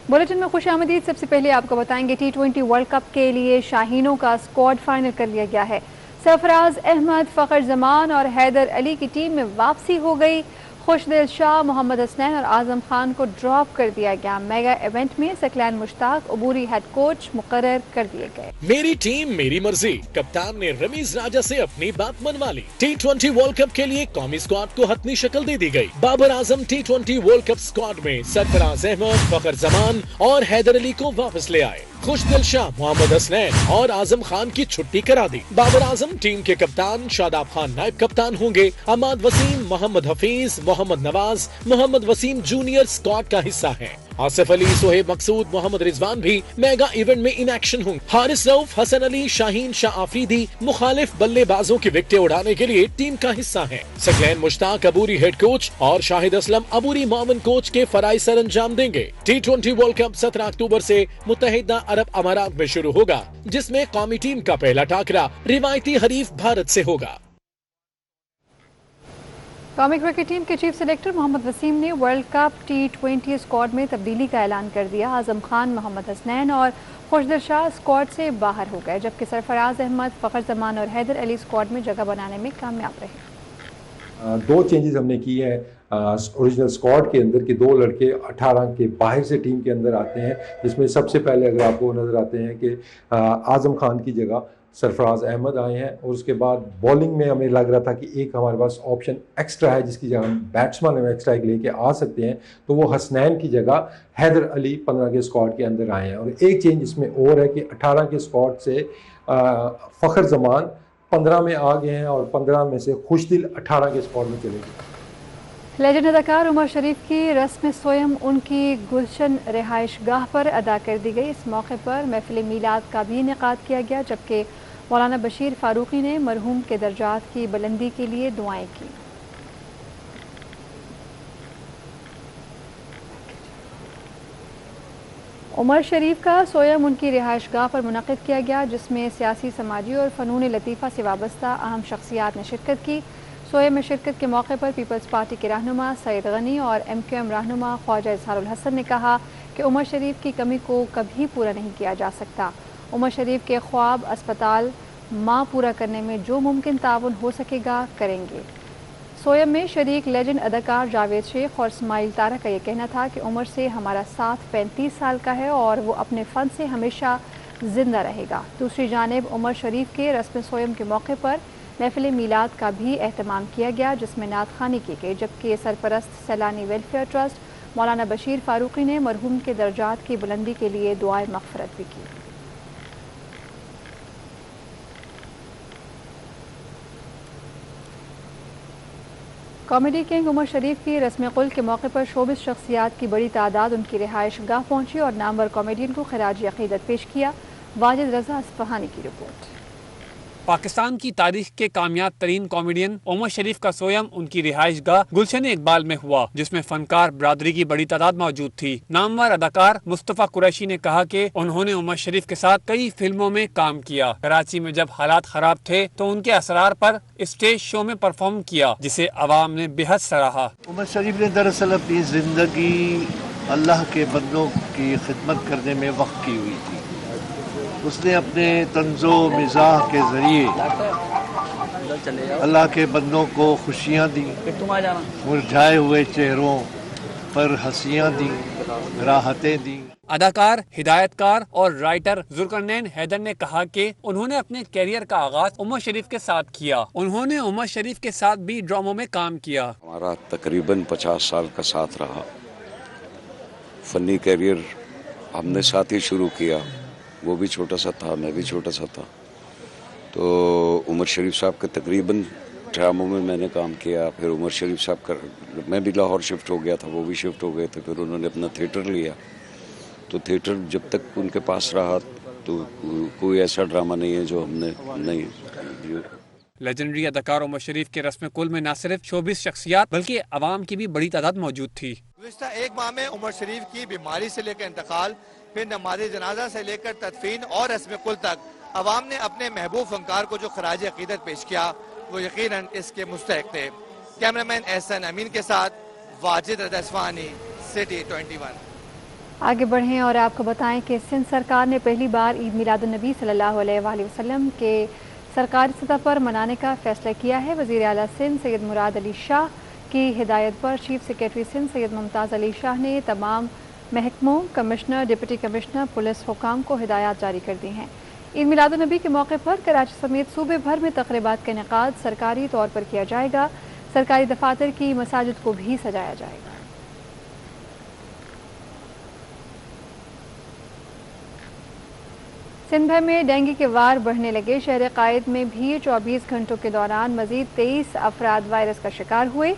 Bulletin में खुश आमदीद। सबसे पहले आपको बताएंगे T20 वर्ल्ड कप के लिए शाहीनों का स्क्वाड फाइनल कर लिया गया है। सरफराज अहमद, फखर जमान और हैदर अली की टीम में वापसी हो गई। खुशदिल शाह, मोहम्मद हसनैन और आजम खान को ड्रॉप कर दिया गया। मेगा इवेंट में सकलैन मुश्ताक अबूरी हेड कोच मुकर्रर कर दिए गए। मेरी टीम मेरी मर्जी, कप्तान ने रमीज राजा से अपनी बात मनवा ली। T20 वर्ल्ड कप के लिए कौमी स्क्वाड को हतमी शक्ल दे दी गई। Babar Azam T20 world cup squad में सरफराज अहमद, फखर जमान और हैदर अली को वापस ले आए। खुशदिल शाह, मोहम्मद हसनैन और आजम खान की छुट्टी करा दी। बाबर आजम टीम के कप्तान, शादाब खान नायब कप्तान होंगे। अहमद वसीम, मोहम्मद हफीज, मोहम्मद नवाज, मोहम्मद वसीम जूनियर स्क्वाड का हिस्सा हैं। आसिफ अली, सोहेब मकसूद, मोहम्मद रिजवान भी मेगा इवेंट में इन एक्शन होंगे। हारिस रऊफ, हसन अली, शाहीन शाह आफरीदी मुखालिफ बल्लेबाजों की विकेटें उड़ाने के लिए टीम का हिस्सा हैं। सकलैन मुश्ताक अबूरी हेड कोच और शाहिद असलम अबूरी मामन कोच के फराइज सर अंजाम देंगे। T20 वर्ल्ड कप 17 अक्टूबर से मुत्तहिदा अरब अमारात में शुरू होगा, जिसमें कौमी टीम का पहला टाकरा रिवायती हरीफ भारत से होगा। कौमी क्रिकेट टीम के चीफ सेलेक्टर मोहम्मद वसीम ने वर्ल्ड कप T20 स्क्वाड में तब्दीली का ऐलान कर दिया। आजम खान, मोहम्मद हसनैन और खुशदिल शाह स्क्वाड से बाहर हो गए, जबकि सरफराज अहमद, फखर जमान और हैदर अली स्क्वाड में जगह बनाने में कामयाब रहे। दो चेंजेस हमने की है। ओरिजिनल स्क्वाड के अंदर के दो लड़के 18 के बाहर से टीम के अंदर आते हैं, जिसमें सबसे पहले अगर आपको नज़र आते हैं कि आजम खान की जगह सरफराज अहमद आए हैं, और उसके बाद बॉलिंग में हमें लग रहा था कि एक हमारे पास ऑप्शन एक्स्ट्रा है जिसकी जगह हम बैट्समैन में एक्स्ट्रा एक लेके आ सकते हैं, तो वो हसनैन की जगह हैदर अली 15 के स्क्वाड के अंदर आए हैं। और एक चेंज इसमें और है कि 18 के स्क्वाड से फ़खर जमान 15 में आ गए हैं और 15 में से खुशदिल 18 के स्क्वाड में चले गए। लेजेंड अदाकार उमर शरीफ की रस्म सोयम उनकी गुलशन रिहाइश गाह पर अदा कर दी गई। इस मौके पर महफिल मीलाद का भी इनेकाद किया गया, जबकि मौलाना बशीर फारूकी ने मरहूम के दर्जात की बुलंदी के लिए दुआएं की। उमर शरीफ का सोयम उनकी रिहाइश गाह पर मुनक़िद किया गया, जिसमें सियासी, समाजी और फ़नून लतीफ़ा से वाबस्ता अहम शख्सियात ने शिरकत की। सोयम में शिरकत के मौके पर पीपल्स पार्टी के रहनुमा सईद गनी और MQM रहनुमा ख्वाजा इजहारुल हसन ने कहा कि उमर शरीफ की कमी को कभी पूरा नहीं किया जा सकता। उमर शरीफ के ख्वाब अस्पताल माँ पूरा करने में जो मुमकिन ताउन हो सकेगा करेंगे। सोयम में शरीक लेजेंड अदाकार जावेद शेख और इस्माइल तारा का ये कहना था कि उमर से हमारा साथ 35 साल का है और वो अपने फ़न से हमेशा जिंदा रहेगा। दूसरी जानिब उमर शरीफ के रस्म सोयम के मौके पर महफिल मीलाद का भी एहतमाम किया गया, जिसमें नात खानी की गई, जबकि सरपरस्त सैलानी वेलफेयर ट्रस्ट मौलाना बशीर फारूकी ने मरहूम के दर्जात की बुलंदी के लिए दुआए मग़फ़िरत भी की। कॉमेडी किंग उमर शरीफ की रस्म कुल के मौके पर शोबिस शख्सियात की बड़ी तादाद उनकी रिहाइश गाह पहुंची और नामवर कॉमेडियन को खराज अक़ीदत पेश किया। वाजिद रज़ा अस्फ़हानी की रिपोर्ट। पाकिस्तान की तारीख के कामयाब तरीन कॉमेडियन उमर शरीफ का सोयम उनकी रिहाइश गाह गुलशन इकबाल में हुआ, जिसमें फनकार बरादरी की बड़ी तादाद मौजूद थी। नामवर अदाकार मुस्तफ़ा कुरैशी ने कहा कि उन्होंने उमर शरीफ के साथ कई फिल्मों में काम किया। कराची में जब हालात खराब थे तो उनके असरार पर स्टेज शो में परफॉर्म किया, जिसे अवाम ने बेहद सराहा। उमर शरीफ ने दरअसल अपनी जिंदगी अल्लाह के बंदों की खिदमत करने में वक्त की हुई थी। उसने अपने तंज़ो मिज़ाह के ज़रिए अल्लाह के बंदों को खुशियाँ दी, मुरझाए हुए चेहरों पर हंसियाँ दी, राहतें दी। अदाकार, हिदायतकार और राइटर जुल्करनैन हैदर ने कहा कि उन्होंने अपने कैरियर का आगाज उमर शरीफ के साथ किया। उन्होंने उमर शरीफ के साथ भी ड्रामों में काम किया। हमारा तकरीबन 50 साल का साथ रहा। फनी कैरियर हमने साथ ही शुरू किया, वो भी छोटा सा था, मैं भी छोटा सा था। तो उमर शरीफ साहब के तकरीबन ड्रामों में मैंने काम किया। फिर उमर शरीफ साहब का मैं भी लाहौर शिफ्ट हो गया था, वो भी शिफ्ट हो गए थे। फिर उन्होंने अपना थिएटर लिया, तो थिएटर जब तक उनके पास रहा तो कोई ऐसा ड्रामा नहीं है जो हमने नहीं। लेजेंडरी अदाकार उमर शरीफ के रस्म कुल में न सिर्फ शोबिस शख्सियात बल्कि अवाम की भी बड़ी तादाद मौजूद थी। गुज़िश्ता एक माह में उमर शरीफ की बीमारी से लेकर इंतकाल, फिर नमाज़े जनाजा से लेकर तदफीन और रस्म कुल तक अवाम ने अपने महबूब फनकार को जो खराज अकीदत पेश किया वो यकीनन इसके मुस्तहिक थे। कैमरामैन एहसन अमीन के साथ वाजिद रज़ा अस्फ़हानी, सिटी 21। आगे बढ़ें और आपको बताएं कि सिंध सरकार ने पहली बार ईद मिलादुन्नबी सल्लल्लाहु अलैहि वसल्लम के सरकारी सतह पर मनाने का फैसला किया है। वज़ीर आला सिंध सैयद मुराद अली शाह की हिदायत पर चीफ सेक्रेटरी सिंध सैयद मुमताज़ अली शाह ने तमाम महकमों, कमिश्नर, डिप्टी कमिश्नर, पुलिस हुकाम को हिदायत जारी कर दी हैं। ईद मिलादुन्नबी के मौके पर कराची समेत सूबे भर में तक़रीबात का इनेकाद सरकारी तौर पर किया जाएगा। सरकारी दफातर की मसाजिद को भी सजाया जाएगा। सिंध भर में डेंगू के वार बढ़ने लगे। शहर कायद में भी 24 घंटों के दौरान मजीद 23 अफराद वायरस का शिकार हुए।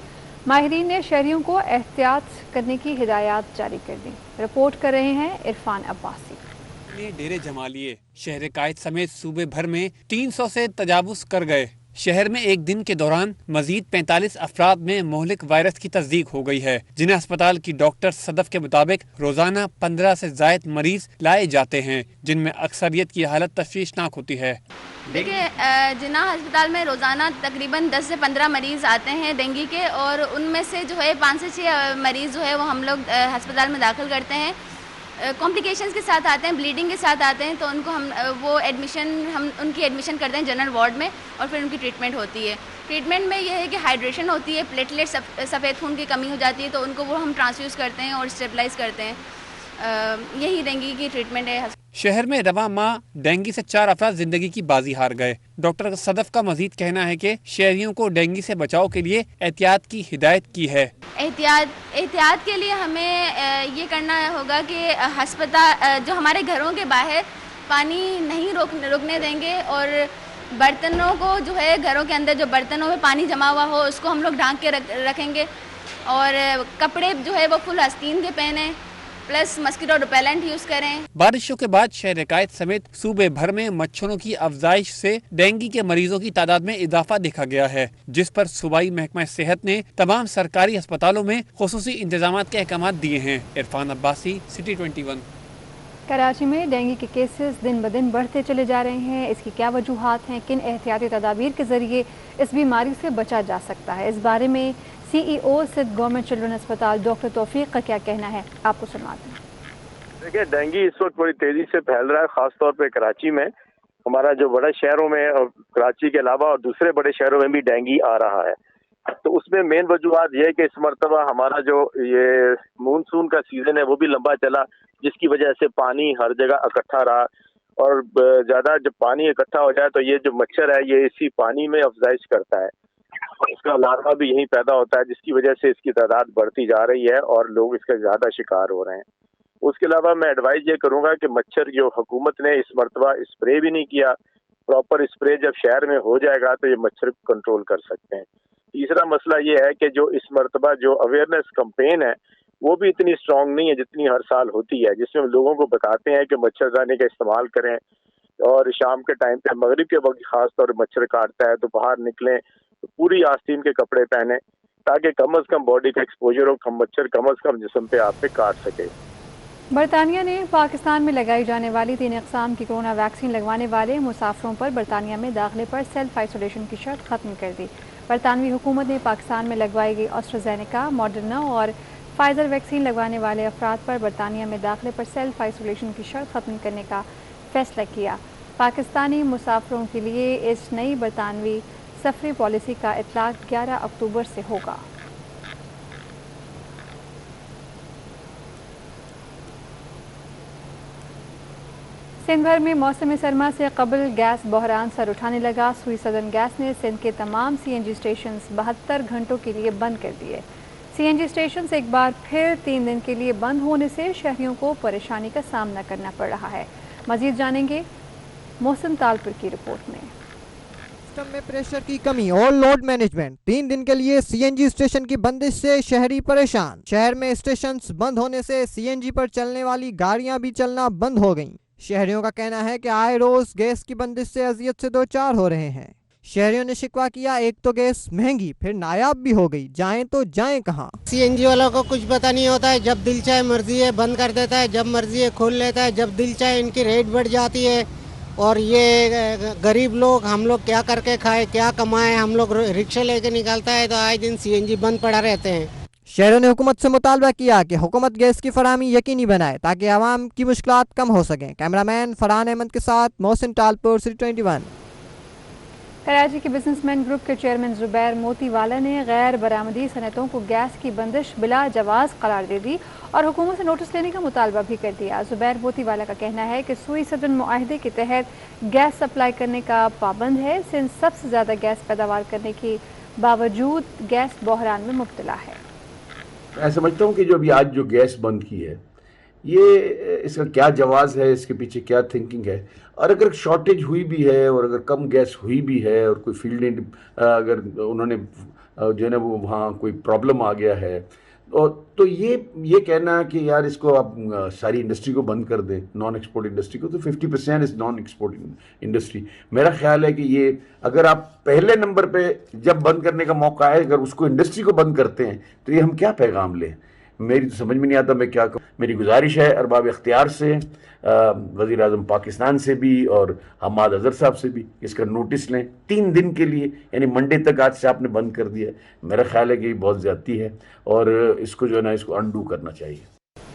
माहिरीन ने शहरियों को एहतियात करने की हिदायत जारी कर दी। रिपोर्ट कर रहे हैं इरफान अब्बासी। डेरे जमा लिए। शहर कायद समेत सूबे भर में 300 से तजावुज कर गए। शहर में एक दिन के दौरान मजीद 45 अफराद में मोहलिक वायरस की तस्दीक हो गई है, जिन्हें अस्पताल की डॉक्टर सदफ के मुताबिक रोजाना 15 से जायद मरीज लाए जाते हैं, जिनमें अक्सरियत की हालत तशवीशनाक होती है। देखिए, जिन्ना अस्पताल में रोजाना तकरीबन 10 से 15 मरीज आते हैं डेंगू के, और उनमें से जो है 5 से 6 मरीज जो है वो हम लोग अस्पताल में दाखिल करते हैं। कॉम्प्लिकेशंस के साथ आते हैं, ब्लीडिंग के साथ आते हैं, तो उनको हम उनकी एडमिशन करते हैं जनरल वार्ड में, और फिर उनकी ट्रीटमेंट होती है। ट्रीटमेंट में यह है कि हाइड्रेशन होती है, प्लेटलेट सफ़ेद खून की कमी हो जाती है, तो उनको वो हम ट्रांसफ्यूज़ करते हैं और स्टेबलाइज करते हैं। यही डेंगू की ट्रीटमेंट है। शहर में रवा माह डेंगू से 4 अफराद जिंदगी की बाजी हार गए। डॉक्टर सदफ का मजीद कहना है कि शहरियों को डेंगू से बचाव के लिए एहतियात की हिदायत की है। एहतियात के लिए हमें ये करना होगा कि अस्पताल जो हमारे घरों के बाहर पानी नहीं रुकने देंगे, और बर्तनों को जो है घरों के अंदर जो बर्तनों में पानी जमा हुआ हो उसको हम लोग ढांक के रखेंगे, और कपड़े जो है वो फुल आस्तीन के पहने, प्लस मस्कीटो रिपेलेंट यूज करें। बारिशों के बाद शहर कायद समेत सूबे भर में मच्छरों की अफजाइश से डेंगू के मरीजों की तादाद में इजाफा देखा गया है, जिस पर सूबाई महकमा सेहत ने तमाम सरकारी अस्पतालों में खुसूसी इंतजाम के अहकाम दिए हैं। इरफान अब्बासी, सिटी 21। कराची में डेंगू के केसेस दिन ब दिन बढ़ते चले जा रहे हैं। इसकी क्या वजूहात हैं, किन एहतियाती तदाबीर के जरिए इस बीमारी से बचा जा सकता है, इस बारे में CEO सिंध गवर्नमेंट चिल्ड्रन अस्पताल डॉक्टर तौफीक का क्या कहना है, आपको सुनाते हैं। देखिए, डेंगू इस वक्त बड़ी तेजी से फैल रहा है, खासतौर पे कराची में। हमारा जो बड़े शहरों में और कराची के अलावा और दूसरे बड़े शहरों में भी डेंगू आ रहा है। तो उसमें मेन वजूहत ये है कि इस मरतबा हमारा जो ये मानसून का सीजन है वो भी लंबा चला, जिसकी वजह से पानी हर जगह इकट्ठा रहा, और ज्यादा जब पानी इकट्ठा हो जाए तो ये जो मच्छर है ये इसी पानी में अफजाइश करता है, इसका लार्वा भी यहीं पैदा होता है, जिसकी वजह से इसकी तादाद बढ़ती जा रही है और लोग इसका ज्यादा शिकार हो रहे हैं। उसके अलावा मैं एडवाइस ये करूंगा कि मच्छर जो हुकूमत ने इस मरतबा स्प्रे भी नहीं किया, प्रॉपर स्प्रे जब शहर में हो जाएगा तो ये मच्छर कंट्रोल कर सकते हैं। तीसरा मसला ये है कि जो इस मरतबा जो अवेयरनेस कैंपेन है वो भी इतनी स्ट्रांग नहीं है जितनी हर साल होती है, जिसमें हम लोगों को बताते हैं कि मच्छरदानी का इस्तेमाल करें, और शाम के टाइम पे मगरिब के वक्त खास तौर पर मच्छर काटता है तो बाहर निकलें तो पूरी आस्तीन के कपड़े पहने, ताकि कम अज कम बॉडी का एक्सपोजर हो, कम मच्छर कम अज कम जिस्म पे आप पे काट सके। बरतानिया ने पाकिस्तान में लगाई जाने वाली 3 अक़साम की कोरोना वैक्सीन लगवाने वाले मुसाफिरों पर बरतानिया में दाखिले पर सेल्फ आइसोलेशन की शर्त खत्म कर दी। बरतानवी हुकूमत ने पाकिस्तान में लगवाई गई एस्ट्राज़ेनेका, मॉडर्ना और फाइजर वैक्सीन लगवाने वाले अफराद पर बरतानिया में दाखिले पर सेल्फ आइसोलेशन की शर्त खत्म करने का फैसला किया। पाकिस्तानी मुसाफिरों के लिए इस नई बरतानवी सफरी पॉलिसी का इतलाक 11 अक्टूबर से होगा। सिंध भर में मौसम सरमा से कबल गैस बहरान सर उठाने लगा। सुई सदर्न गैस ने सिंध के तमाम CNG स्टेशन 72 घंटों के लिए बंद कर दिए। CNG स्टेशन एक बार फिर 3 दिन के लिए बंद होने से शहरियों को परेशानी का सामना करना पड़ रहा है। मजीद जानेंगे मौसम तालपुर की रिपोर्ट में। सिस्टम में प्रेशर की कमी और लोड मैनेजमेंट। 3 दिन के लिए CNG स्टेशन की बंदिश से शहरी परेशान। शहर में स्टेशन बंद होने से CNG पर चलने वाली गाड़ियां भी चलना बंद हो गईं। शहरियों का कहना है कि आए रोज गैस की बंदिश से अजियत से 2-4 हो रहे हैं। शहरियों ने शिकवा किया, एक तो गैस महंगी फिर नायाब भी हो गई, जाएं तो जाएं कहां। CNG वालों को कुछ पता नहीं होता है, जब दिल चाहे मर्जी है बंद कर देता है, जब मर्जी है खोल लेता है, जब दिल चाहे इनकी रेट बढ़ जाती है। और ये गरीब लोग, हम लोग क्या करके खाए, क्या कमाए, हम लोग रिक्शा लेके निकलता है तो आए दिन CNG बंद पड़ा रहते हैं। शहरों ने हुकूमत से मुतालबा किया कि हुकूमत गैस की फराहमी यकीनी बनाए ताकि आवाम की मुश्किलात कम हो सकें। कैमरामैन फरहान अहमद के साथ मोहसिन टालपुर, सिटी 21। कराची के बिजनेसमैन ग्रुप के चेयरमैन जुबैर मोतीवाला ने गैर बरामदी सनतों को गैस की बंदिश बिला जवाज करार दे दी और हुकूमत से नोटिस लेने का मुतालबा भी कर दिया। जुबैर मोतीवाला का कहना है कि सुई सदन मुआहदे के तहत गैस सप्लाई करने का पाबंद है। सिंध सबसे ज़्यादा गैस पैदावार करने के बावजूद गैस बहरान में मुब्तला है। मैं समझता हूँ कि जो अभी आज जो गैस बंद की है, ये इसका क्या जवाज़ है, इसके पीछे क्या थिंकिंग है, और अगर शॉर्टेज हुई भी है और अगर कम गैस हुई भी है और कोई फील्ड अगर उन्होंने जो है ना वो वहाँ कोई प्रॉब्लम आ गया है तो ये कहना कि यार इसको आप सारी इंडस्ट्री को बंद कर दें, नॉन एक्सपोर्ट इंडस्ट्री को, तो 50% इज़ नॉन एक्सपोर्ट इंडस्ट्री। मेरा ख्याल है कि ये अगर आप पहले नंबर पे जब बंद करने का मौका आए अगर उसको इंडस्ट्री को बंद करते हैं तो ये हम क्या पैगाम लें, मेरी तो समझ में नहीं आता मैं क्या कहूँ। मेरी गुजारिश है अरबाब इख्तियार से, वज़ीर आज़म पाकिस्तान से भी और हमाद अज़हर साहब से भी इसका नोटिस लें 3 दिन के लिए, यानी मंडे तक आज से आपने बंद कर दिया। मेरा ख्याल है कि ये बहुत ज़्यादती है और इसको जो है ना इसको अनडू करना चाहिए।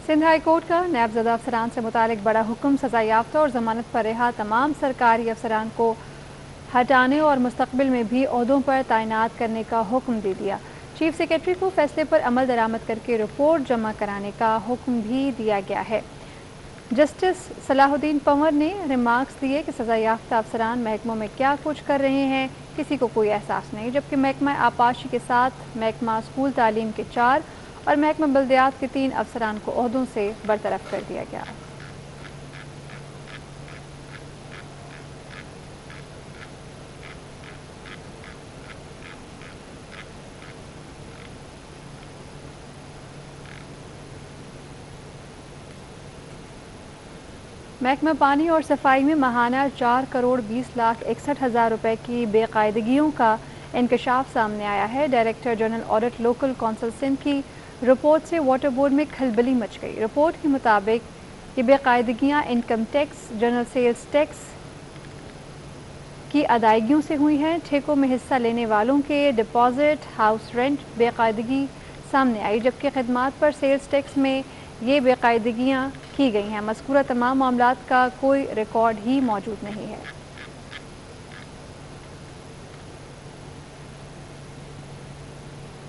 सिंध हाई कोर्ट का नायब अफसरान से मुतालिक बड़ा हुक्म, सज़ा याफ्ता और ज़मानत पर रिहा तमाम सरकारी अफसरान को हटाने और मुस्तकबिल में भी ओहदों पर तैनात करने का हुक्म दे दिया। चीफ सेक्रेटरी को फैसले पर अमल दरामद करके रिपोर्ट जमा कराने का हुक्म भी दिया गया है। जस्टिस सलाहुद्दीन पंवर ने रिमार्क्स दिए कि सज़ा याफ्ता अफसरान महकमों में क्या कुछ कर रहे हैं किसी को कोई एहसास नहीं, जबकि महकमा आपाशी के साथ महकमा स्कूल तालीम के 4 और महकमा बल्दियात के 3 अफसरान को ओहदों से बरतरफ कर दिया गया। महकमा पानी और सफाई में माहाना 4,20,61,000 रुपए की बेकायदगियों का इंकशाफ सामने आया है। Director general audit local council Sindh की रिपोर्ट से वाटर बोर्ड में खलबली मच गई। रिपोर्ट के मुताबिक ये बेकायदगियाँ income tax, general sales tax की अदायगियों से हुई हैं। ठेकों में हिस्सा लेने वालों के डिपॉजिट, हाउस रेंट बेकायदगी सामने आई, जबकि खदमात पर सेल्स टैक्स में ये बेकायदगियाँ की गई हैं। मज़कूरा तमाम मामलात का कोई रिकॉर्ड ही मौजूद नहीं है।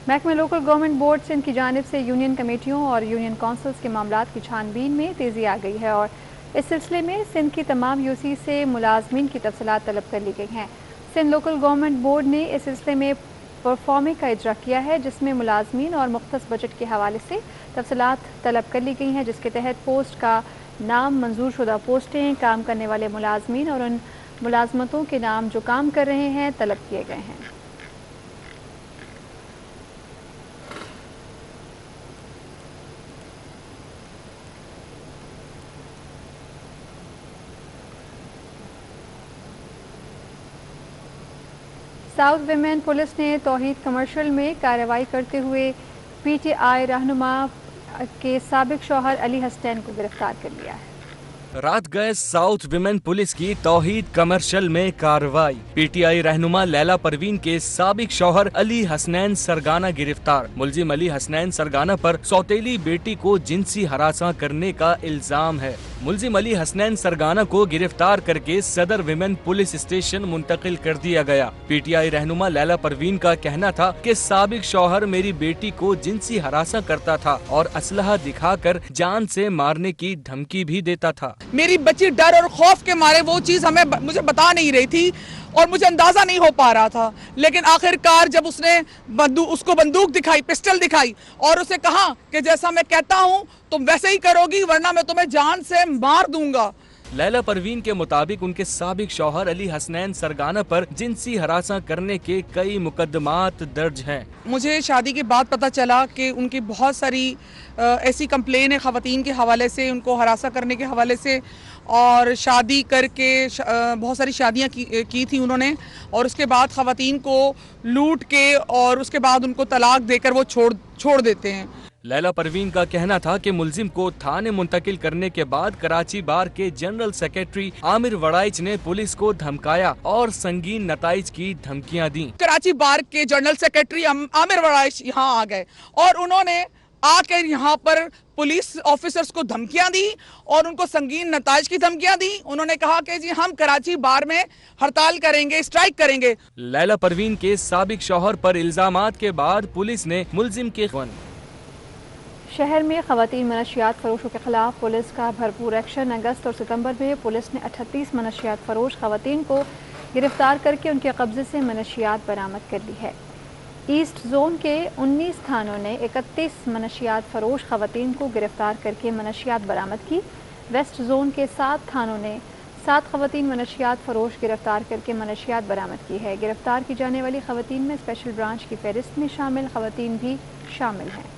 महकमा लोकल गवर्नमेंट बोर्ड सिंध की जानिब से यूनियन कमेटियों और यूनियन काउंसिल्स के मामलात की छानबीन में तेज़ी आ गई है और इस सिलसिले में सिंध की तमाम यूसी से मुलाजमीन की तफसीलात तलब कर ली गई हैं। सिंध लोकल गवर्नमेंट बोर्ड ने इस सिलसिले में परफॉर्मे का इजरा किया है, जिसमें मुलाजमीन और मुख्तस बजट के हवाले से तफसीलात तलब कर ली गई हैं, जिसके तहत पोस्ट का नाम, मंजूर शुदा पोस्टें, काम करने वाले मुलाजमीन और उन मुलाजमतों के नाम जो काम कर रहे हैं तलब किए गए हैं। साउथ विमेन पुलिस ने तौहीद कमर्शियल में कार्रवाई करते हुए पीटीआई रहनुमा के साबिक शौहर अली हसनैन को गिरफ्तार कर लिया है। रात गए साउथ विमेन पुलिस की तौहीद कमर्शियल में कार्रवाई। पीटीआई रहनुमा लैला परवीन के साबिक शौहर अली हसनैन सरगाना गिरफ्तार। मुलजिम अली हसनैन सरगाना पर सौतेली बेटी को जिनसी हरासा करने का इल्जाम है। मुलजिम अली हसनैन सरगाना को गिरफ्तार करके सदर विमेन पुलिस स्टेशन मुंतकिल कर दिया गया। पीटीआई रहनुमा लैला परवीन का कहना था कि साबिक शौहर मेरी बेटी को जिनसी हरासा करता था और असलहा दिखाकर जान से मारने की धमकी भी देता था। मेरी बच्ची डर और खौफ के मारे वो चीज मुझे बता नहीं रही थी और मुझे अंदाजा नहीं हो पा रहा था, लेकिन आखिरकार जब उसने उसको बंदूक दिखाई, पिस्टल दिखाई और उसे कहा कि जैसा मैं कहता हूं तुम वैसे ही करोगी वरना मैं तुम्हें जान से मार दूंगा। लैला परवीन के मुताबिक उनके साबिक शौहर अली हसनैन सरगाना पर जिनसी हरासा करने के कई मुकदमात दर्ज हैं। मुझे शादी के बाद पता चला कि उनकी बहुत सारी ऐसी कंप्लेन है ख़वातीन के हवाले से, उनको हरासा करने के हवाले से, और शादी करके बहुत सारी शादियां की थी उन्होंने और उसके बाद ख़वातीन को लूट के और उसके बाद उनको तलाक देकर वो छोड़ देते हैं। لیلا پروین کا کہنا تھا کہ ملزم کو تھانے منتقل کرنے کے بعد کراچی بار کے جنرل سیکرٹری عامر وڑائچ نے پولیس کو دھمکایا اور سنگین نتائج کی دھمکیاں دیں۔ کراچی بار کے جنرل سیکرٹری عامر وڑائچ یہاں آ گئے اور انہوں نے آ کر یہاں پر پولیس آفیسرز کو دھمکیاں دی اور ان کو سنگین نتائج کی دھمکیاں دی۔ انہوں نے کہا کہ جی ہم کراچی بار میں ہڑتال کریں گے، اسٹرائک کریں گے۔ لیلا پروین کے سابق شوہر پر الزامات کے بعد پولیس نے ملزم کے شہر میں خواتین منشیات فروشوں کے خلاف پولیس کا بھرپور ایکشن۔ اگست اور ستمبر میں پولیس نے 38 منشیات فروش خواتین کو گرفتار کر کے ان کے قبضے سے منشیات برآمد کر لی ہے۔ ایسٹ زون کے 19 تھانوں نے 31 منشیات فروش خواتین کو گرفتار کر کے منشیات برآمد کی۔ ویسٹ زون کے 7 تھانوں نے 7 خواتین منشیات فروش گرفتار کر کے منشیات برآمد کی ہے۔ گرفتار کی جانے والی خواتین میں اسپیشل برانچ کی فہرست میں شامل خواتین بھی شامل ہیں۔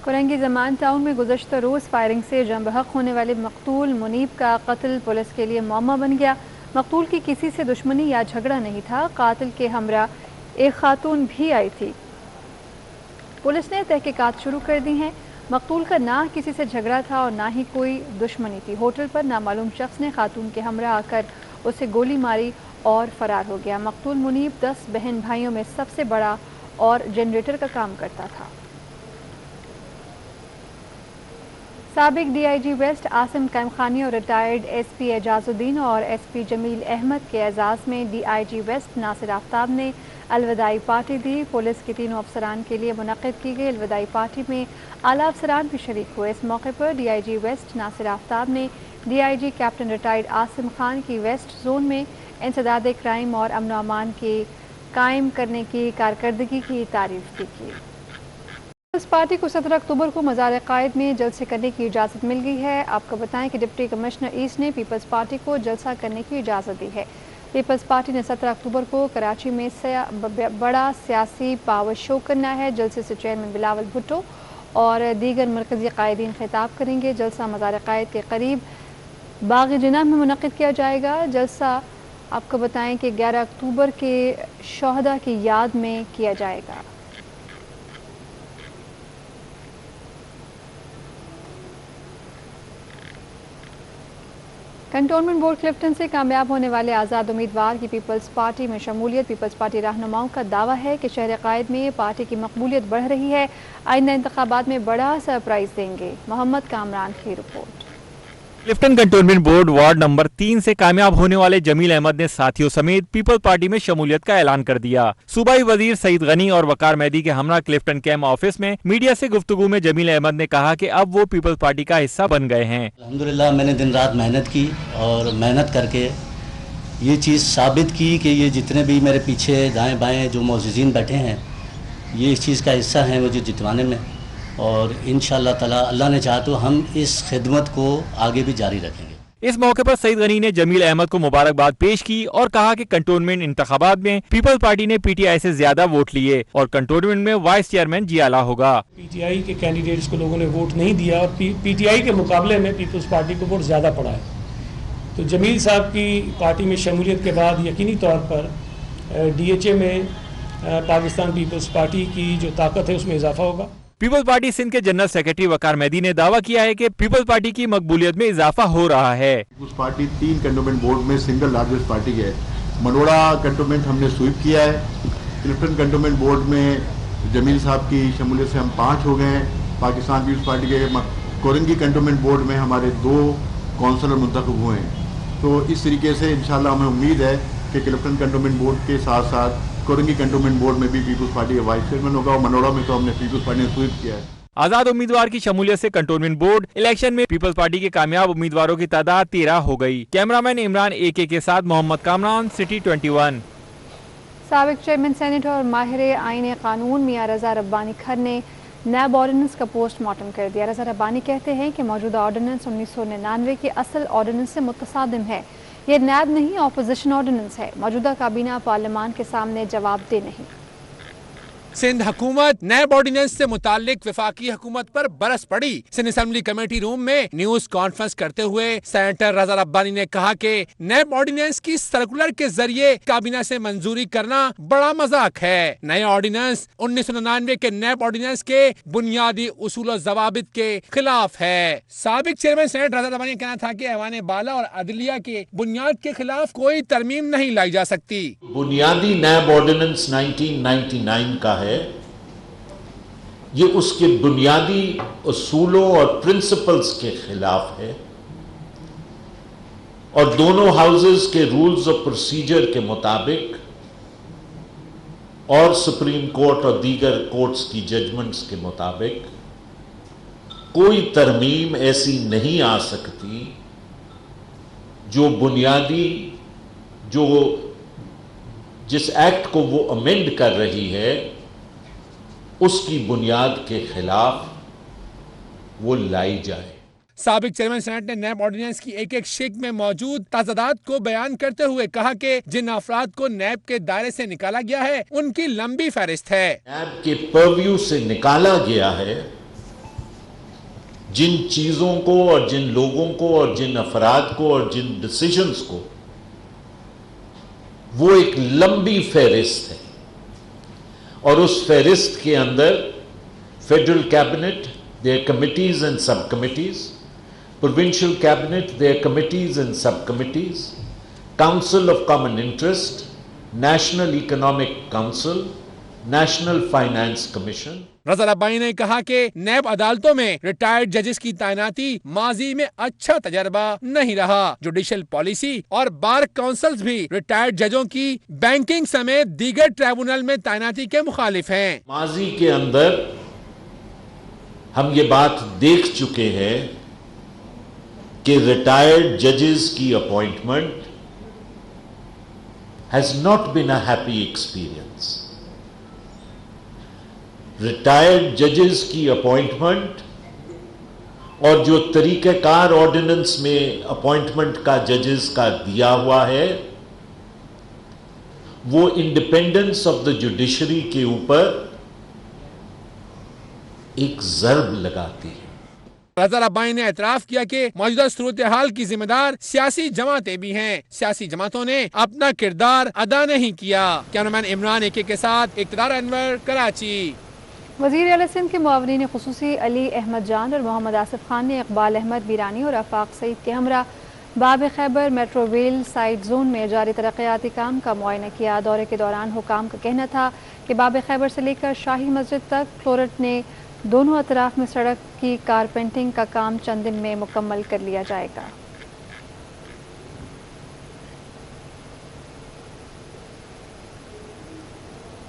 کرنگی زمان ٹاؤن میں گزشتہ روز فائرنگ سے جم بحق ہونے والے مقتول منیب کا قتل پولیس کے لیے معمہ بن گیا۔ مقتول کی کسی سے دشمنی یا جھگڑا نہیں تھا، قاتل کے ہمراہ ایک خاتون بھی آئی تھی۔ پولیس نے تحقیقات شروع کر دی ہیں۔ مقتول کا نہ کسی سے جھگڑا تھا اور نہ ہی کوئی دشمنی تھی۔ ہوٹل پر نامعلوم شخص نے خاتون کے ہمراہ آ کر اسے گولی ماری اور فرار ہو گیا۔ مقتول منیب 10 بہن بھائیوں میں سب سے بڑا اور جنریٹر کا کام کرتا تھا۔ سابق D I G west Asim Qaimkhani اور ریٹائرڈ ایس پی اعجاز الدین اور ایس پی جمیل احمد کے اعزاز میں D I G waste Nasir Aftab نے الوداعی پارٹی دی۔ پولیس کے تینوں افسران کے لیے منعقد کی گئی الوداعی پارٹی میں اعلیٰ افسران بھی شریک ہوئے۔ اس موقع پر D I G waste Nasir Aftab نے D I G captain retired Asim Khan کی ویسٹ زون میں انسداد کرائم اور امن و امان کے قائم کرنے کی کارکردگی کی تعریف کی۔ پیپلز پارٹی کو 17 اکتوبر کو مزار قائد میں جلسے کرنے کی اجازت مل گئی ہے۔ آپ کو بتائیں کہ ڈپٹی کمشنر ایسٹ نے پیپلز پارٹی کو جلسہ کرنے کی اجازت دی ہے۔ پیپلز پارٹی نے 17 اکتوبر کو کراچی میں بڑا سیاسی پاور شو کرنا ہے۔ جلسے سے چیئرمین بلاول بھٹو اور دیگر مرکزی قائدین خطاب کریں گے۔ جلسہ مزار قائد کے قریب باغ جناح میں منعقد کیا جائے گا۔ جلسہ آپ کو بتائیں کہ 11 اکتوبر کے شہداء کی یاد میں کیا جائے گا۔ کنٹونمنٹ بورڈ کلفٹن سے کامیاب ہونے والے آزاد امیدوار کی پیپلز پارٹی میں شمولیت۔ پیپلز پارٹی رہنماؤں کا دعویٰ ہے کہ شہر قائد میں پارٹی کی مقبولیت بڑھ رہی ہے، آئندہ انتخابات میں بڑا سرپرائز دیں گے۔ محمد کامران کی report. Clifton cantonment board ward number 3 سے کامیاب ہونے والے جمیل احمد نے ساتھیوں سمیت پیپلز پارٹی میں شمولیت کا اعلان کر دیا۔ صوبائی وزیر سعید غنی اور وقار مہدی کے ہمراہ کلفٹن کیمپ آفس میں میڈیا سے گفتگو میں جمیل احمد نے کہا کہ اب وہ پیپلز پارٹی کا حصہ بن گئے ہیں۔ الحمدللہ میں نے دن رات محنت کی اور محنت کر کے یہ چیز ثابت کی کہ یہ جتنے بھی میرے پیچھے دائیں بائیں جو معززین بیٹھے ہیں یہ اس چیز کا حصہ ہیں مجھے جتوانے میں، اور انشاءاللہ تعالی اللہ نے چاہا تو ہم اس خدمت کو آگے بھی جاری رکھیں گے۔ اس موقع پر سعید غنی نے جمیل احمد کو مبارکباد پیش کی اور کہا کہ کنٹونمنٹ انتخابات میں پیپلز پارٹی نے پی ٹی آئی سے زیادہ ووٹ لیے اور کنٹونمنٹ میں وائس چیئرمین جی اعلیٰ ہوگا۔ پی ٹی آئی کے کینڈیڈیٹس کو لوگوں نے ووٹ نہیں دیا اور پی ٹی آئی کے مقابلے میں پیپلز پارٹی کو ووٹ زیادہ پڑا ہے، تو جمیل صاحب کی پارٹی میں شمولیت کے بعد یقینی طور پر ڈی ایچ اے میں پاکستان پیپلز پارٹی کی جو طاقت ہے اس میں اضافہ ہوگا۔ پیپلز پارٹی سندھ کے جنرل سیکرٹری وقار مہدی نے دعویٰ کیا ہے کہ پیپلز پارٹی کی مقبولیت میں اضافہ ہو رہا ہے۔ پیپلز پارٹی 3 کنٹونمنٹ بورڈ میں سنگل لارجسٹ پارٹی ہے۔ منوڑا کنٹونمنٹ ہم نے سویپ کیا ہے۔ کلفٹن کنٹونمنٹ بورڈ میں جمیل صاحب کی شمولیت سے ہم 5 ہو گئے ہیں پاکستان پیپلز پارٹی کے۔ کورنگی کنٹونمنٹ بورڈ میں ہمارے 2 کونسلر منتخب ہوئے ہیں، تو اس طریقے سے انشاءاللہ ہمیں امید ہے کہ کلفٹن کنٹونمنٹ بورڈ کے ساتھ ساتھ کورنگی کنٹونمنٹ بورڈ میں بھی پیپلز پارٹی کا وائس چیئرمین ہوگا، اور منوڑا میں تو ہم نے پیپلز پارٹی نے سویپ کیا ہے۔ آزاد امیدوار کی شمولیت سے کنٹونمنٹ بورڈ الیکشن میں پیپلز پارٹی کے کامیاب امیدواروں کی تعداد 13 ہو گئی۔ کیمرامین عمران AK کے ساتھ محمد کامران، سٹی 21۔ سابق چیئرمین سینیٹ اور ماہر آئین قانون میاں رضا ربانی کھر نے نیب آرڈیننس کا پوسٹ مارٹم کر دیا۔ رضا ربانی کہتے ہیں کہ موجودہ آرڈیننس 1999 کے اصل آرڈیننس سے متصادم ہے، یہ نیب نہیں اپوزیشن آرڈیننس ہے، موجودہ کابینہ پارلیمان کے سامنے جواب دہ نہیں۔ सिंध हुकूमत नैब ऑर्डिनेंस से मुतालिक वफाकी हुकूमत पर बरस पड़ी। सिंध असेंबली कमेटी रूम में न्यूज कॉन्फ्रेंस करते हुए सेनेटर रजा रब्बानी ने कहा कि नैब ऑर्डिनेंस की सर्कुलर के जरिए काबीना से मंजूरी करना बड़ा मजाक है। नए ऑर्डिनेंस 1999 के नैब ऑर्डिनेंस के बुनियादी उसूल और जवाबित के खिलाफ है। साबिक चेयरमैन सेनेट रजा रब्बानी का कहना था कि ऐवान बाला और अदलिया के बुनियाद के खिलाफ कोई तरमीम नहीं लाई जा सकती। बुनियादी नैब ऑर्डिनेंस 1999 का है, ये उसके बुनियादी उसूलों और प्रिंसिपल्स के खिलाफ है और दोनों हाउसेस के रूल्स ऑफ प्रोसीजर के मुताबिक और सुप्रीम कोर्ट और दीगर कोर्ट्स की जजमेंट्स के मुताबिक कोई तरमीम ऐसी नहीं आ सकती जो बुनियादी जिस एक्ट को वो अमेंड कर रही है उसकी बुनियाद के खिलाफ वो लाई जाए। साबिक चेयरमैन सेनेट ने नैब ऑर्डिनेंस की एक एक शिक में मौजूद ताज़ादात को बयान करते हुए कहा कि जिन अफराद को नैब के दायरे से निकाला गया है उनकी लंबी फहरिस्त है। नैब के परव्यू से निकाला गया है जिन चीजों को और जिन लोगों को और जिन अफराद को और जिन डिसीजंस को, वो एक लंबी फहरिस्त है और उस फहरिस्त के अंदर federal cabinet, their committees and sub committees, provincial cabinet, their committees and sub committees, council of common interest, national economic council, national finance commission. Raza Rabbani ने कहा कि नैब अदालतों में रिटायर्ड जजेस की तैनाती माजी में अच्छा तजर्बा नहीं रहा। जुडिशल पॉलिसी और बार काउंसिल्स भी रिटायर्ड जजों की बैंकिंग समेत दीगर ट्राइब्यूनल में तैनाती के मुखालिफ हैं। माजी के अंदर हम ये बात देख चुके हैं कि रिटायर्ड जजेस की appointment has not been a happy experience. Retired जजेस की अपॉइंटमेंट और जो तरीक़ेकार ऑर्डिनेंस में अपॉइंटमेंट का जजेस का दिया हुआ है वो इंडिपेंडेंस ऑफ द जुडिशरी के ऊपर एक ज़र्ब लगाती है। रजा रब्बानी ने एतराफ़ किया कि मौजूदा सूरत हाल की जिम्मेदार सियासी जमातें भी हैं। सियासी जमातों ने अपना किरदार अदा नहीं किया। कैमरामैन इमरान एके के साथ इक़्तिदार अनवर, कराची। वज़ीर आला सिंध के मुआवनीन ख़ुसूसी अली अहमद जान और मोहम्मद आसिफ खान ने इकबाल अहमद वीरानी और आफाक सईद के हमरा बाब Khyber metro rail side zone में जारी तरक्याती काम का मुआयना किया। दौरे के दौरान हुकाम का कहना था कि बाब खैबर से लेकर शाही मस्जिद तक फ्लोरेट ने दोनों अतराफ में सड़क की कारपेंटिंग का काम चंद दिन में मुकम्मल कर लिया जाएगा।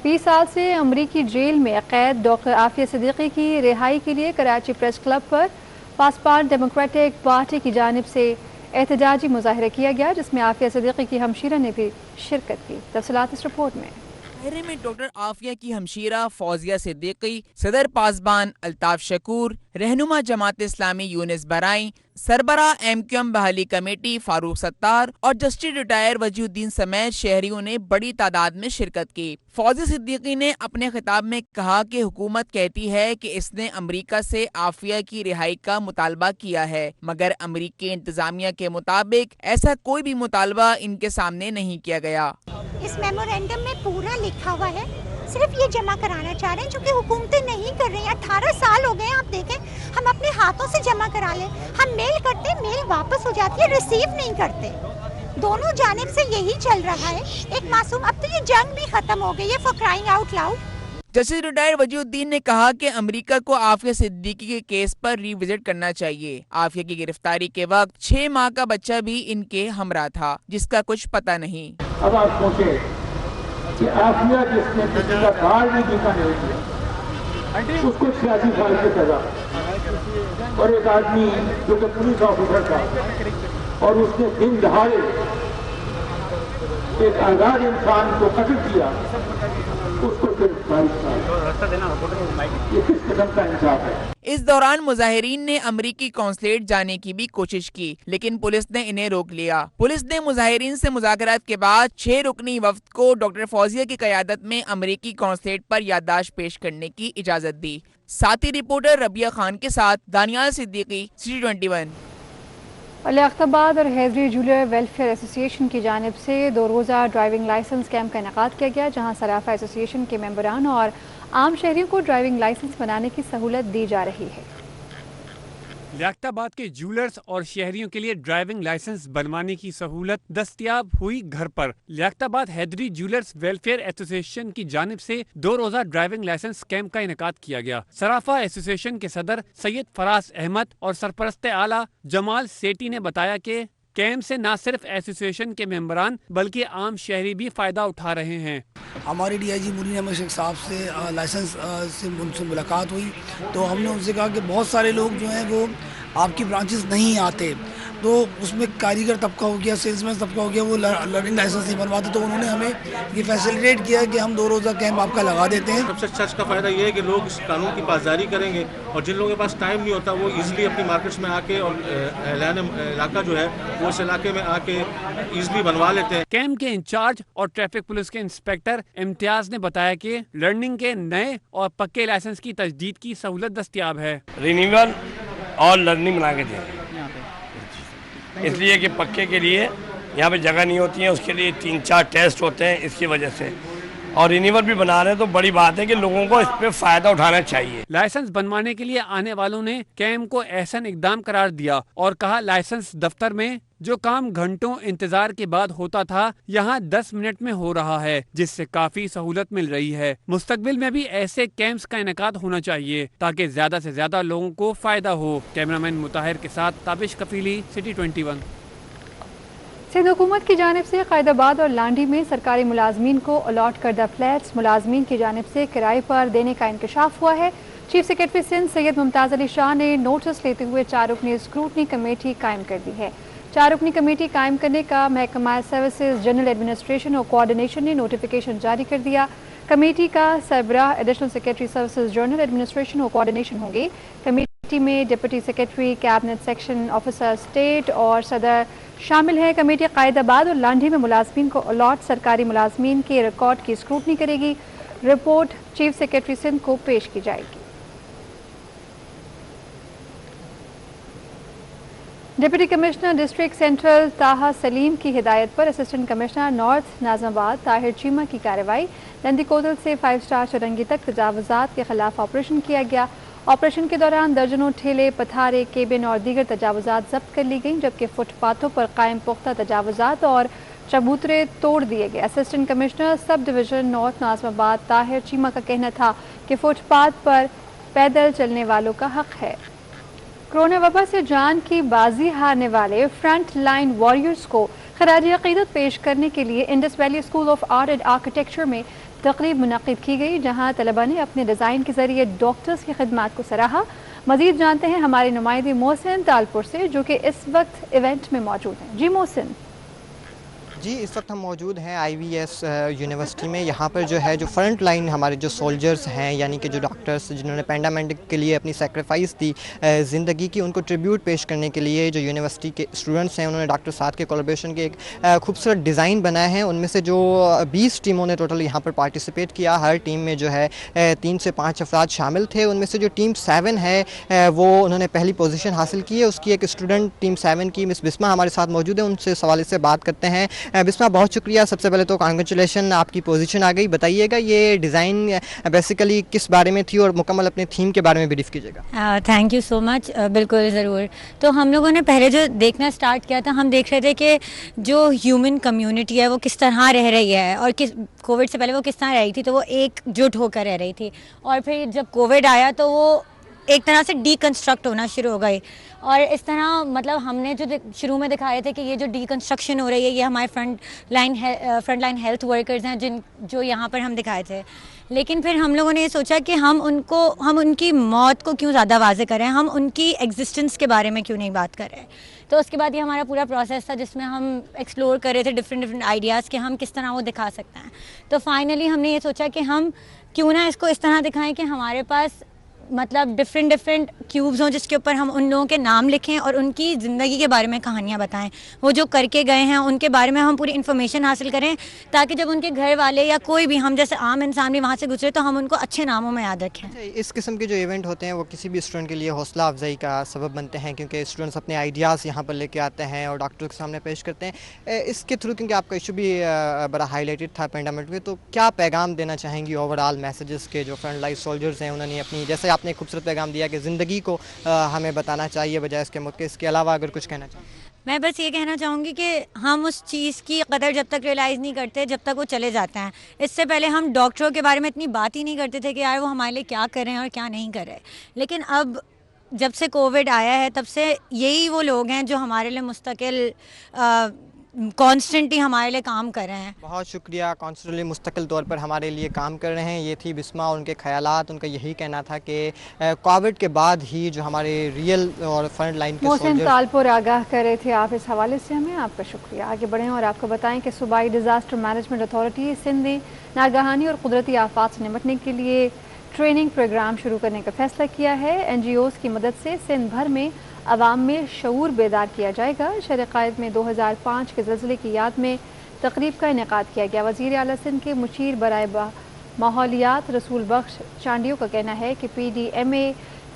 20 साल से अमरीकी जेल में कैद डॉक्टर आफिया सिद्दीकी की रिहाई के लिए कराची प्रेस क्लब पर पासपार्ट डेमोक्रेटिक पार्टी की जानिब से एहतजाजी मुजाहिरा किया गया, जिसमें आफिया सिद्दीकी की हमशीरा ने भी शिरकत की। तफसीलात इस रिपोर्ट में। मुजाहिरे में डॉक्टर आफिया की हमशीरा फौजिया सिद्दीकी, सदर पासबान अल्ताफ शकूर, रहनुमा जमात इस्लामी यूनिस बराई, सरबरा MQM बहाली कमेटी फारूक सत्तार और जस्टिस रिटायर वजीउद्दीन समेत शहरियों ने बड़ी तादाद में शिरकत की। फौजी सिद्दीकी ने अपने खिताब में कहा कि हुकूमत कहती है कि इसने अमेरिका से आफिया की रिहाई का मुतालबा किया है, मगर अमेरिकी इंतजामिया के मुताबिक ऐसा कोई भी मुतालबा इनके सामने नहीं किया गया। इस मेमोरेंडम में पूरा लिखा हुआ है, सिर्फ ये जमा कराना चाह रहे हैं, जो कि हुकूमतें नहीं कर रही हैं। 18 साल हो गए, आप देखें, हम अपने हाथों से जमा करा लें, हम मेल करते, मेल वापस हो जाती है, रिसीव नहीं करते। दोनों जानिब से यही चल रहा है। एक मासूम, अब तो ये जंग भी खत्म हो गई है, for crying out loud. Justice retire Wajiuddin ने कहा कि अमेरिका को आफिया सिद्दीकी के केस पर रिविजिट करना चाहिए। आफिया की गिरफ्तारी के वक्त 6 माह का बच्चा भी इनके हमरा था, जिसका कुछ पता नहीं। अब आप सोचे कि आफिया जिसने किसी का कार्ड नहीं दिखा नहीं दिया, उसको 86 साल की सजा, और एक आदमी जो कि पुलिस ऑफिसर था और उसने दिन दहाड़े एक आजाद इंसान को कत्ल किया, उसको सिर्फ 22 साल। ये किस किस्म का इंसाफ है? इस दौरान मुजाहिरीन ने अमरीकी कौंसलेट जाने की भी कोशिश की, लेकिन पुलिस ने इन्हें रोक लिया। पुलिस ने मुजाहिरीन से मुज़ाकरात के बाद 6 रुकनी वफ्द को डॉक्टर फौजिया की क़यादत में अमरीकी कौंसलेट पर याददाश्त पेश करने की इजाज़त दी। साथी रिपोर्टर रबिया खान के साथ दानियाल सिद्दीकी, City 21। लियाकताबाद और हैदरी जूलर वेलफेयर एसोसिएशन की जानिब से 2 रोज़ा ड्राइविंग लाइसेंस कैंप का इनेकाद किया गया, जहां सराफा एसोसिएशन के मेंबरान और आम शहरियों को ड्राइविंग लाइसेंस बनाने की सहूलत दी जा रही है। लियाकताबाद के जूलर्स और शहरियों के लिए ड्राइविंग लाइसेंस बनवाने की सहूलत दस्तयाब हुई घर पर। Liaquatabad Haideri jewellers welfare association की जानिब से 2 रोज़ा ड्राइविंग लाइसेंस कैंप का इनेकाद किया गया। सराफा एसोसिएशन के सदर सैयद फराज अहमद और सरपरस्त आला जमाल सेठी ने बताया कि कैंप से न सिर्फ एसोसिएशन के मेंबरान बल्कि आम शहरी भी फायदा उठा रहे हैं। हमारी DIG मुनीर अहमद शेख साहब से लाइसेंस से उनसे मुलाकात हुई तो हमने उनसे कहा कि बहुत सारे लोग जो हैं वो आपकी ब्रांचेस नहीं आते, तो उसमें कारीगर तबका हो गया, सेल्समैन तबका हो गया, वो लर्निंग लाइसेंस नहीं बनवाते, तो उन्होंने हमें ये फैसिलिटेट किया कि हम 2 रोज़ा कैंप आपका लगा देते हैं। सबसे अच्छा इसका फ़ायदा ये है कि लोग इस कानून की पासदारी करेंगे और जिन लोगों के पास टाइम नहीं होता वो ईज़िली अपनी मार्केट्स में आके और एलान इलाका जो है वो इस इलाके में आके ईज़िली बनवा लेते हैं। कैंप के इंचार्ज और ट्रैफिक पुलिस के इंस्पेक्टर इम्तियाज ने बताया कि लर्निंग के नए और पक्के लाइसेंस की तजदीद की सहूलत दस्तयाब है। रिन्यूअल और लर्निंग बना के दें, इसलिए कि पक्के के लिए यहाँ पे जगह नहीं होती है, उसके लिए 3-4 टेस्ट होते हैं, इसकी वजह से। और रिन्यूअल भी बना रहे हैं तो बड़ी बात है कि लोगों को इस पे फायदा उठाना चाहिए। लाइसेंस बनवाने के लिए आने वालों ने कैंप को एहसन इकदाम करार दिया और कहा लाइसेंस दफ्तर में जो काम घंटों इंतजार के बाद होता था यहाँ 10 मिनट में हो रहा है, जिससे काफी सहूलत मिल रही है। मुस्तकबिल में भी ऐसे कैंप्स का इनेकाद होना चाहिए ताकि ज्यादा से ज्यादा लोगों को फायदा हो। कैमरामैन मुताहिर के साथ ताबिश कफीली, City 21। सिंध हुकूमत की जानिब से कैदाबाद और लांडी में सरकारी मुलाजमीन को अलॉट करदा फ्लैट्स मुलाजमीन की जानिब से किराए पर देने का इंकशाफ हुआ है। चीफ सेक्रेटरी सिंध सैयद मुमताज़ अली शाह ने नोटिस लेते हुए 4 रुकनी स्क्रूटनी कमेटी कायम कर दी है। 4 रुकनी कमेटी कायम करने का महकमा सर्विसेज जनरल एडमिनिस्ट्रेशन और कोऑर्डिनेशन ने नोटिफिकेशन जारी कर दिया। कमेटी का सरबराह additional secretary services general administration और कोऑर्डिनेशन होंगे। कमेटी में deputy secretary, cabinet section officer state और सदर शामिल है। कमेटी कैदाबाद और लांडी में मुलाजमीन को अलॉट सरकारी मुलाजमीन के रिकॉर्ड की स्क्रूटनी करेगी। रिपोर्ट चीफ सेक्रेटरी सिंध को पेश की जाएगी। डिप्टी कमिश्नर डिस्ट्रिक्ट सेंट्रल ताहा सलीम की हिदायत पर assistant commissioner north Nazimabad Tahir Cheema की कार्रवाई। नंदी कोतल से 5 स्टार चुरंगी तक तजावुजात के खिलाफ ऑपरेशन किया गया। ऑपरेशन के दौरान दर्जनों ठेले, पथारे, केबिन और दीगर तजावुजात जब्त कर ली गई, जबकि फुटपाथों पर कायम पुख्ता तजावुजात और चबूतरे तोड़ दिए गए। Assistant commissioner sub division north Nazimabad Tahir Cheema का कहना था कि फुटपाथ पर पैदल चलने वालों का हक है। कोरोना वबा से जान की बाजी हारने वाले फ्रंट लाइन वॉरियर्स को खराज अकीदत पेश करने के लिए Indus valley school of art and architecture में तकरीब मुनक़िद की गई, जहां तलबा ने अपने डिज़ाइन के जरिए डॉक्टर्स की खिदमत को सराहा। मज़ीद जानते हैं हमारे नुमाइंदे मोहसिन तालपुर से, जो कि इस वक्त इवेंट में मौजूद हैं। जी मोहसिन। जी, इस वक्त हम मौजूद हैं IVS यूनिवर्सिटी में। यहाँ पर जो है जो फ्रंट लाइन हमारे जो सोल्जर्स हैं, यानी कि जो डॉक्टर्स जिन्होंने पैंडेमिक के लिए अपनी सेक्रीफाइस दी ज़िंदगी की, उनको ट्रिब्यूट पेश करने के लिए जो यूनिवर्सिटी के स्टूडेंट्स हैं उन्होंने डॉक्टर साथ के कोलैबोरेशन के एक खूबसूरत डिज़ाइन बनाए हैं। उनमें से जो 20 टीमों ने टोटल यहाँ पर पार्टिसिपेट किया, हर टीम में जो है 3 से 5 अफराद शामिल थे। उनमें से जो टीम 7 है वो उन्होंने पहली पोजीशन हासिल की है। उसकी एक स्टूडेंट टीम 7 की मिस बिस्मा हमारे साथ मौजूद है, उनसे इस हवाले से बात करते हैं। बिस्मा, बहुत शुक्रिया। सबसे पहले तो कांग्रेचुलेशन, आपकी पोजीशन आ गई। बताइएगा ये डिज़ाइन बेसिकली किस बारे में थी और मुकम्मल अपने थीम के बारे में ब्रीफ कीजिएगा। Thank you so much. बिल्कुल ज़रूर। तो हम लोगों ने पहले जो देखना स्टार्ट किया था, हम देख रहे थे कि जो ह्यूमन कम्युनिटी है वो किस तरह रह रही है और किस कोविड से पहले वो किस तरह रह रही थी, तो वो एकजुट होकर रह रही थी। और फिर जब कोविड आया तो वो ایک طرح سے ڈیکنسٹرکٹ ہونا شروع ہو گئے. اور اس طرح مطلب ہم نے جو شروع میں دکھائے تھے کہ یہ جو ڈیکنسٹرکشن ہو رہی ہے یہ ہمارے فرنٹ لائن ہیلتھ ورکرز ہیں جو یہاں پر ہم دکھائے تھے. لیکن پھر ہم لوگوں نے یہ سوچا کہ ہم ان کی موت کو کیوں زیادہ واضح کریں, ہم ان کی ایگزسٹنس کے بارے میں کیوں نہیں بات کر رہے. تو اس کے بعد یہ ہمارا پورا پروسیس تھا جس میں ہم ایکسپلور کر رہے تھے ڈفرینٹ آئیڈیاز کہ ہم کس طرح وہ دکھا سکتے ہیں. تو فائنلی ہم نے یہ سوچا کہ ہم کیوں نہ اس کو اس طرح دکھائیں کہ ہمارے پاس مطلب ڈفرینٹ کیوبز ہوں جس کے اوپر ہم ان لوگوں کے نام لکھیں اور ان کی زندگی کے بارے میں کہانیاں بتائیں. وہ جو کر کے گئے ہیں ان کے بارے میں ہم پوری انفارمیشن حاصل کریں تاکہ جب ان کے گھر والے یا کوئی بھی ہم جیسے عام انسان بھی وہاں سے گزرے تو ہم ان کو اچھے ناموں میں یاد رکھیں. اس قسم کے جو ایونٹ ہوتے ہیں وہ کسی بھی اسٹوڈنٹ کے لیے حوصلہ افزائی کا سبب بنتے ہیں کیونکہ اسٹوڈنٹس اپنے آئیڈیاز یہاں پر لے کے آتے ہیں اور ڈاکٹر کے سامنے پیش کرتے ہیں. اس کے تھرو کیونکہ آپ کا ایشو بھی بڑا ہائی لائٹڈ تھا پینڈیمک میں, تو کیا پیغام دینا چاہیں گی اوور آل میسیجز کے جو فرنٹ لائن سولجرز ہیں انہوں نے اپنی, جیسے آپ نے ایک خوبصورت پیغام دیا کہ زندگی کو ہمیں بتانا چاہیے بجائے اس کے موت کے, اس کے علاوہ اگر کچھ کہنا چاہیں؟ میں بس یہ کہنا چاہوں گی کہ ہم اس چیز کی قدر جب تک ریئلائز نہیں کرتے جب تک وہ چلے جاتے ہیں. اس سے پہلے ہم ڈاکٹروں کے بارے میں اتنی بات ہی نہیں کرتے تھے کہ یار وہ ہمارے لیے کیا کر رہے ہیں اور کیا نہیں کر رہے. لیکن اب جب سے کووڈ آیا ہے تب سے یہی وہ لوگ ہیں جو ہمارے لیے مستقل کانسٹنٹلی ہمارے لیے کام کر رہے ہیں. بہت شکریہ. کانسٹنٹلی مستقل طور پر ہمارے لیے کام کر رہے ہیں. یہ تھی بسمہ اور ان کے خیالات. ان کا یہی کہنا تھا کہ کووڈ کے بعد ہی جو ہمارے ریئل اور فرنٹ لائن کے محسن تالپور آگاہ کر رہے تھے آپ اس حوالے سے. ہمیں آپ کا شکریہ. آگے بڑھیں اور آپ کو بتائیں کہ صوبائی ڈیزاسٹر مینجمنٹ اتھارٹی سندھ نے ناگہانی اور قدرتی آفات سے نمٹنے کے لیے ٹریننگ پروگرام شروع کرنے کا فیصلہ کیا ہے. NGOs کی مدد سے سندھ بھر میں عوام میں شعور بیدار کیا جائے گا. شہر قائد میں 2005 کے زلزلے کی یاد میں تقریب کا انعقاد کیا گیا. وزیر اعلیٰ سندھ کے مشیر برائے ماحولیات رسول بخش چانڈیو کا کہنا ہے کہ PDMA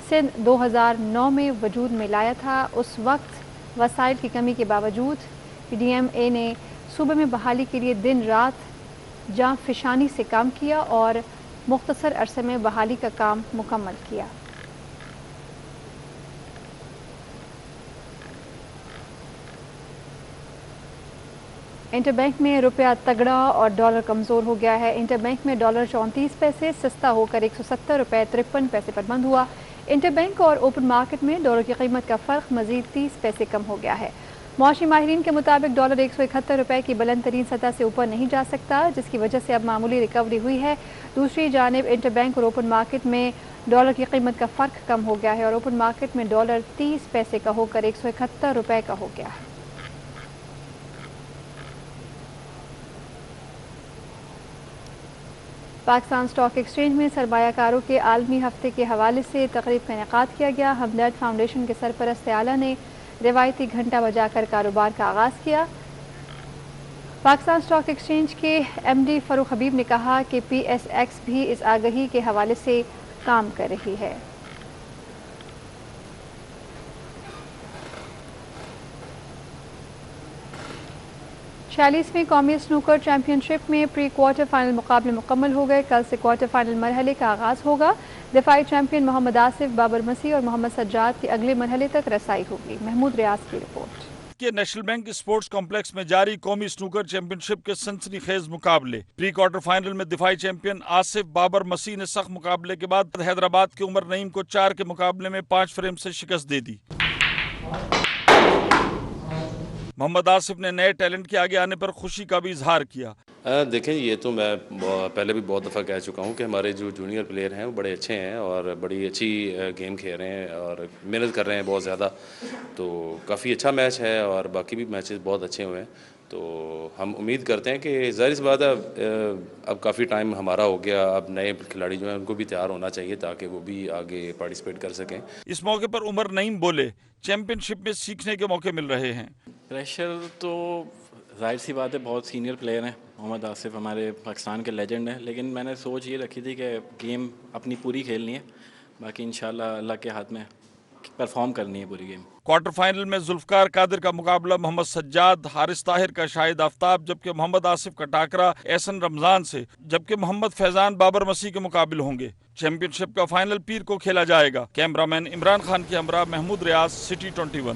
سندھ 2009 میں وجود میں لایا تھا. اس وقت وسائل کی کمی کے باوجود PDMA نے صوبے میں بحالی کے لیے دن رات جاں فشانی سے کام کیا اور مختصر عرصے میں بحالی کا کام مکمل کیا. انٹر بینک میں روپیہ تگڑا اور ڈالر کمزور ہو گیا ہے. انٹر بینک میں ڈالر 34 پیسے سستا ہو کر 170 روپے 53 پیسے پر بند ہوا. انٹر بینک اور اوپن مارکیٹ میں ڈالر کی قیمت کا فرق مزید 30 پیسے کم ہو گیا ہے. معاشی ماہرین کے مطابق ڈالر 171 روپے کی بلند ترین سطح سے اوپر نہیں جا سکتا جس کی وجہ سے اب معمولی ریکوری ہوئی ہے. دوسری جانب انٹر بینک اور اوپن مارکیٹ میں ڈالر کی قیمت کا فرق کم ہو گیا ہے اور اوپن مارکیٹ میں ڈالر 30 پیسے کا ہو کر 171 روپے کا ہو گیا ہے. پاکستان اسٹاک ایکسچینج میں سرمایہ کاروں کے عالمی ہفتے کے حوالے سے تقریب کا انعقاد کیا گیا. ہمدرد فاؤنڈیشن کے سرپرست اعلیٰ نے روایتی گھنٹہ بجا کر کاروبار کا آغاز کیا. پاکستان اسٹاک ایکسچینج کے MD فاروق حبیب نے کہا کہ PSX بھی اس آگہی کے حوالے سے کام کر رہی ہے. چھیالیسویں قومی سنوکر چیمپئن شپ میں پری کوارٹر فائنل مقابلے مکمل ہو گئے. کل سے کوارٹر فائنل مرحلے کا آغاز ہوگا. دفاعی چیمپئن محمد آصف، بابر مسیح اور محمد سجاد کی اگلے مرحلے تک رسائی ہوگی. محمود ریاض کی رپورٹ. کے نیشنل بینک اسپورٹس کمپلیکس میں جاری قومی سنوکر چیمپئن شپ کے سنسنی خیز مقابلے. پری کوارٹر فائنل میں دفاعی چیمپئن آصف بابر مسیح نے سخت مقابلے کے بعد حیدرآباد کے عمر نعیم کو 4 کے مقابلے میں 5 فریم سے شکست دے دی. محمد آصف نے نئے ٹیلنٹ کے آگے آنے پر خوشی کا بھی اظہار کیا. دیکھیں یہ تو میں پہلے بھی بہت دفعہ کہہ چکا ہوں کہ ہمارے جو جونیئر پلیئر ہیں وہ بڑے اچھے ہیں اور بڑی اچھی گیم کھیل رہے ہیں اور محنت کر رہے ہیں بہت زیادہ. تو کافی اچھا میچ ہے اور باقی بھی میچز بہت اچھے ہوئے ہیں. تو ہم امید کرتے ہیں کہ ظاہر سی بات ہے اب کافی ٹائم ہمارا ہو گیا. اب نئے کھلاڑی جو ہیں ان کو بھی تیار ہونا چاہیے تاکہ وہ بھی آگے پارٹیسپیٹ کر سکیں. اس موقع پر عمر نعیم بولے چیمپئن شپ میں سیکھنے کے موقع مل رہے ہیں. پریشر تو ظاہر سی بات ہے، بہت سینئر پلیئر ہیں. محمد آصف ہمارے پاکستان کے لیجنڈ ہیں، لیکن میں نے سوچ یہ رکھی تھی کہ گیم اپنی پوری کھیلنی ہے، باقی انشاءاللہ اللہ کے ہاتھ میں پرفارم کرنی ہے پوری گیم. کوارٹر فائنل میں ذوالفقار قادر کا مقابلہ محمد سجاد، حارث طاہر کا شاہد آفتاب، جبکہ محمد آصف کا ٹاکرا احسن رمضان سے، جبکہ محمد فیضان بابر مسیح کے مقابل ہوں گے. چیمپئن شپ کا فائنل پیر کو کھیلا جائے گا. کیمرہ مین عمران خان کے ہمراہ محمود ریاض، سٹی 21.